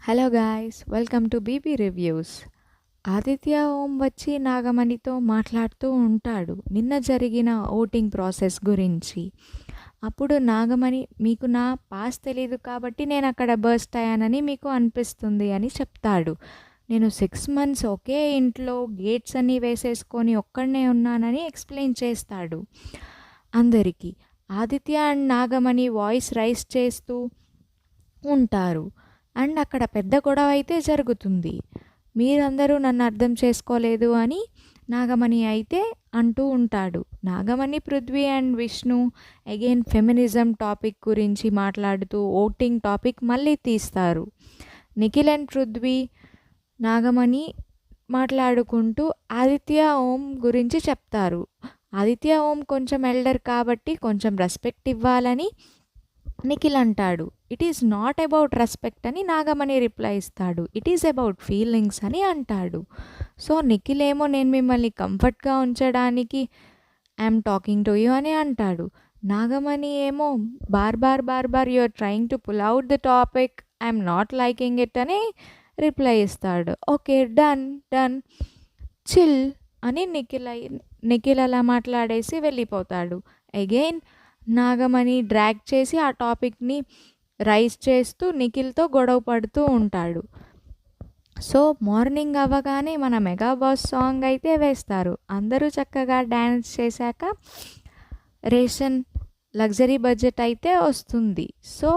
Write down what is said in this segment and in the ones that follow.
Hello guys, welcome to BB reviews. Aditya Om వచ్చి నాగమణితో మాట్లాడుతూ ఉంటాడు నిన్న జరిగిన ఓటింగ్ ప్రాసెస్ గురించి. అప్పుడు నాగమణి, మీకు నా పాస్ తెలీదు కాబట్టి నేను అక్కడ బర్స్ట్ అయ్యానని మీకు అనిపిస్తుంది అని చెప్తాడు. నేను 6 months ఒకే ఇంట్లో గేట్స్ అన్నీ వేసేసుకొని ఒక్కడనే ఉన్నానని ఎక్స్ప్లెయిన్ చేస్తాడు అందరికీ. Aditya and Nagamani voice raise చేస్తూ ఉంటారు అండ్ అక్కడ పెద్ద గొడవ అయితే జరుగుతుంది. మీరందరూ నన్ను అర్థం చేసుకోలేదు అని నాగమణి అయితే అంటూ ఉంటాడు. Nagamani, Prithvi and Vishnu again feminism topic గురించి మాట్లాడుతూ ఓటింగ్ టాపిక్ మళ్ళీ తీస్తారు. నిఖిల్ అండ్ పృథ్వీ, నాగమణి మాట్లాడుకుంటూ ఆదిత్య ఓం గురించి చెప్తారు. ఆదిత్య ఓం కొంచెం ఎల్డర్ కాబట్టి కొంచెం రెస్పెక్ట్ ఇవ్వాలని నిఖిల్ అంటాడు. It is not about respect అని నాగమణి రిప్లై ఇస్తాడు. ఇట్ ఈస్ అబౌట్ ఫీలింగ్స్ అని అంటాడు. సో నిఖిల్ ఏమో నేను మిమ్మల్ని కంఫర్ట్గా ఉంచడానికి ఐఎమ్ టాకింగ్ టు యూ అని అంటాడు. నాగమణి ఏమో బార్ బార్ you are trying to pull out the topic, I'm not liking it అని రిప్లై ఇస్తాడు. ఓకే, డన్ డన్ చిల్ అని నిఖిల్ అలా మాట్లాడేసి వెళ్ళిపోతాడు. అగైన్ నాగమణి డ్రాగ్ చేసి ఆ టాపిక్ని రైజ్ చేస్తూ నిఖిల్తో గొడవ పడుతూ ఉంటాడు. సో మార్నింగ్ అవ్వగానే మన మెగా బాస్ సాంగ్ అయితే వేస్తారు. అందరూ చక్కగా డ్యాన్స్ చేశాక రేషన్ లగ్జరీ బడ్జెట్ అయితే వస్తుంది. సో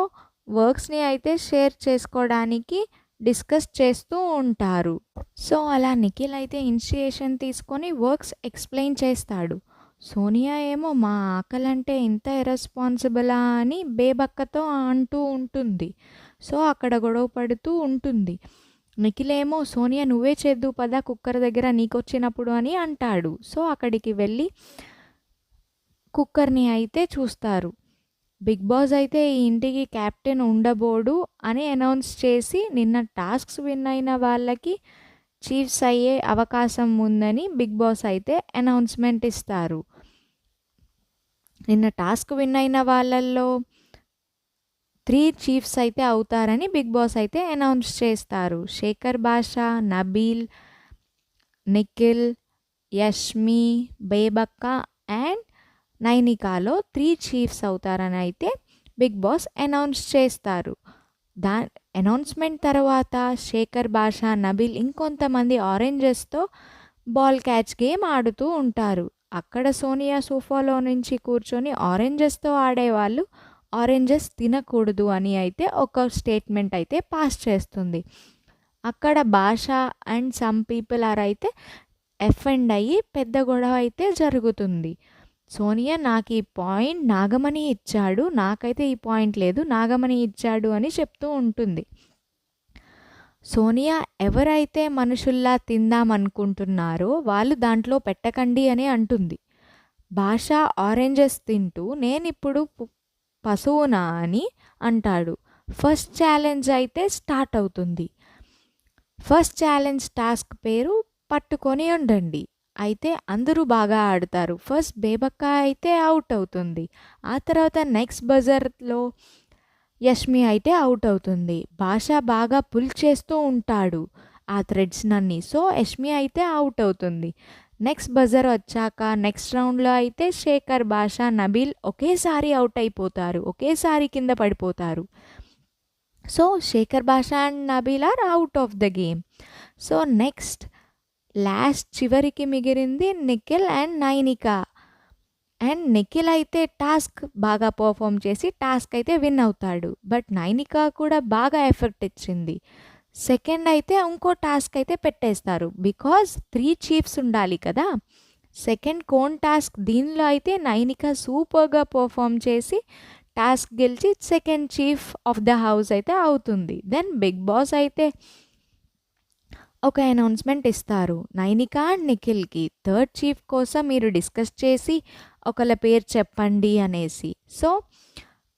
వర్క్స్ని అయితే షేర్ చేసుకోవడానికి డిస్కస్ చేస్తూ ఉంటారు. సో అలా నిఖిల్ అయితే ఇనిషియేషన్ తీసుకొని వర్క్స్ ఎక్స్ప్లెయిన్ చేస్తాడు. సోనియా ఏమో మా ఆకలంటే ఇంత ఇర్రెస్పాన్సిబులా అని బేబక్కతో అంటూ ఉంటుంది. సో అక్కడ గొడవ పడుతూ ఉంటుంది. నిఖిల్ ఏమో సోనియా నువ్వే చేద్దు పదా కుక్కర్ దగ్గర నీకొచ్చినప్పుడు అని అంటాడు. సో అక్కడికి వెళ్ళి కుక్కర్ని అయితే చూస్తారు. బిగ్ బాస్ అయితే ఈ ఇంటికి క్యాప్టెన్ ఉండబోడు అని అనౌన్స్ చేసి నిన్న టాస్క్స్ విన్ అయిన వాళ్ళకి చీఫ్స్ అయ్యే అవకాశం ఉందని బిగ్ బాస్ అయితే అనౌన్స్మెంట్ ఇస్తారు. నిన్న టాస్క్ విన్ అయిన వాళ్ళల్లో 3 చీఫ్స్ అయితే అవుతారని బిగ్ బాస్ అయితే అనౌన్స్ చేస్తారు. శేఖర్ భాషా, నబీల్, నిఖిల్, యష్మి, బేబక్క అండ్ నైనికాలో 3 చీఫ్స్ అవుతారని అయితే బిగ్ బాస్ అనౌన్స్ చేస్తారు. అనౌన్స్మెంట్ తర్వాత శేఖర్ భాషా, నబీల్ ఇంకొంతమంది ఆరెంజెస్తో బాల్ క్యాచ్ గేమ్ ఆడుతూ ఉంటారు. అక్కడ సోనియా సోఫాలో నుంచి కూర్చొని ఆరెంజెస్తో ఆడేవాళ్ళు ఆరెంజెస్ తినకూడదు అని అయితే ఒక స్టేట్మెంట్ అయితే పాస్ చేస్తుంది. అక్కడ భాష అండ్ సమ్ పీపుల్ అయితే ఎఫెండ్ అయ్యి పెద్ద గొడవ అయితే జరుగుతుంది. సోనియా నాకు ఈ పాయింట్ నాగమణి ఇచ్చాడు, నాకైతే ఈ పాయింట్ లేదు, నాగమణి ఇచ్చాడు అని చెప్తూ ఉంటుంది. సోనియా ఎవరైతే మనుషుల్లా తిందామనుకుంటున్నారో వాళ్ళు దాంట్లో పెట్టకండి అని అంటుంది. భాష ఆరెంజెస్ తింటూ నేనిప్పుడు పశువునా అని అంటాడు. ఫస్ట్ ఛాలెంజ్ అయితే స్టార్ట్ అవుతుంది. ఫస్ట్ ఛాలెంజ్ టాస్క్ పేరు పట్టుకొని ఉండండి. అయితే అందరూ బాగా ఆడతారు. ఫస్ట్ బేబక్క అయితే అవుట్ అవుతుంది. ఆ తర్వాత నెక్స్ట్ బజర్లో యష్మి అయితే అవుట్ అవుతుంది. భాష బాగా పుల్ చేస్తూ ఉంటాడు ఆ థ్రెడ్స్ నన్ని. సో యష్మి అయితే అవుట్ అవుతుంది. నెక్స్ట్ బజర్ వచ్చాక నెక్స్ట్ రౌండ్లో అయితే శేఖర్, భాష, నబీల్ ఒకేసారి అవుట్ అయిపోతారు, ఒకేసారి కింద పడిపోతారు. So Shekhar, Bhasha and Nabeel are out of the game. So next last చివరికి మిగిలింది నిఖిల్ అండ్ నైనికా. అండ్ నిఖిల్ అయితే టాస్క్ బాగా పర్ఫామ్ చేసి టాస్క్ అయితే విన్ అవుతాడు. బట్ నైనికా కూడా బాగా ఎఫెక్ట్ ఇచ్చింది. సెకండ్ అయితే ఇంకో టాస్క్ అయితే పెట్టేస్తారు. బికాజ్ 3 చీఫ్స్ ఉండాలి కదా. సెకండ్ కోన్ టాస్క్ దీనిలో అయితే నైనికా సూపర్గా పర్ఫామ్ చేసి టాస్క్ గెలిచి second chief of the house అయితే అవుతుంది. దెన్ బిగ్ బాస్ అయితే ఒక అనౌన్స్మెంట్ ఇస్తారు నైనికా అండ్ నిఖిల్కి. థర్డ్ చీఫ్ కోసం మీరు డిస్కస్ చేసి ఒకళ్ళ పేరు చెప్పండి అనేసి. సో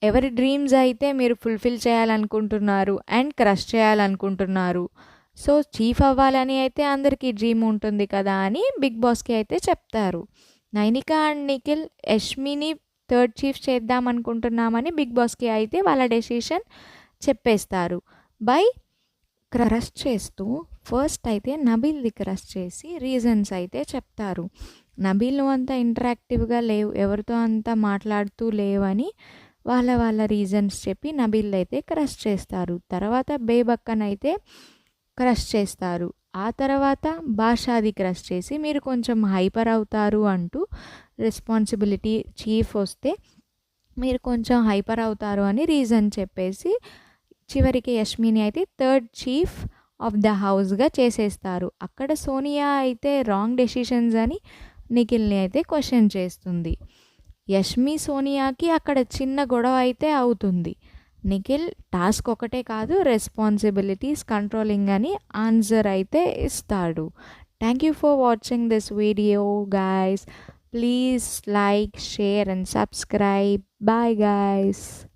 ఎవరి డ్రీమ్స్ అయితే మీరు ఫుల్ఫిల్ చేయాలనుకుంటున్నారు అండ్ క్రష్ చేయాలనుకుంటున్నారు. సో చీఫ్ అవ్వాలని అయితే అందరికీ డ్రీమ్ ఉంటుంది కదా అని బిగ్ బాస్కి అయితే చెప్తారు. నైనికా అండ్ నిఖిల్ యష్మిని థర్డ్ చీఫ్ చేద్దాం అనుకుంటున్నామని బిగ్ బాస్కి అయితే వాళ్ళ డెసిషన్ చెప్పేస్తారు బై క్రష్ చేస్తూ ఫస్ట్ అయితే నబీల్‌ది క్రష్ చేసి రీజన్స్ అయితే చెప్తారు. నబీల్ నువ్వు అంత ఇంటరాక్టివ్‌గా లేవు, ఎవరితో అంత మాట్లాడుతూ లేవని వాళ్ళ రీజన్స్ చెప్పి నబీల్‌దైతే క్రష్ చేస్తారు. తర్వాత బేబక్కనైతే క్రష్ చేస్తారు. ఆ తర్వాత బాషాది క్రష్ చేసి మీరు కొంచెం హైపర్ అవుతారు అంటూ రెస్పాన్సిబిలిటీ చీఫ్ వస్తే మీరు కొంచెం హైపర్ అవుతారు అని రీజన్ చెప్పేసి చివరికి యష్మిని అయితే థర్డ్ చీఫ్ ఆఫ్ ద హౌస్గా చేసేస్తారు. అక్కడ సోనియా అయితే రాంగ్ డెసిషన్స్ అని నిఖిల్ని అయితే క్వశ్చన్ చేస్తుంది. యష్మి సోనియాకి అక్కడ చిన్న గొడవ అయితే అవుతుంది. నిఖిల్ టాస్క్ ఒకటే కాదు, రెస్పాన్సిబిలిటీస్ కంట్రోలింగ్ అని ఆన్సర్ అయితే ఇస్తాడు. Thank you for watching this video guys. Please like, share and subscribe. Bye guys.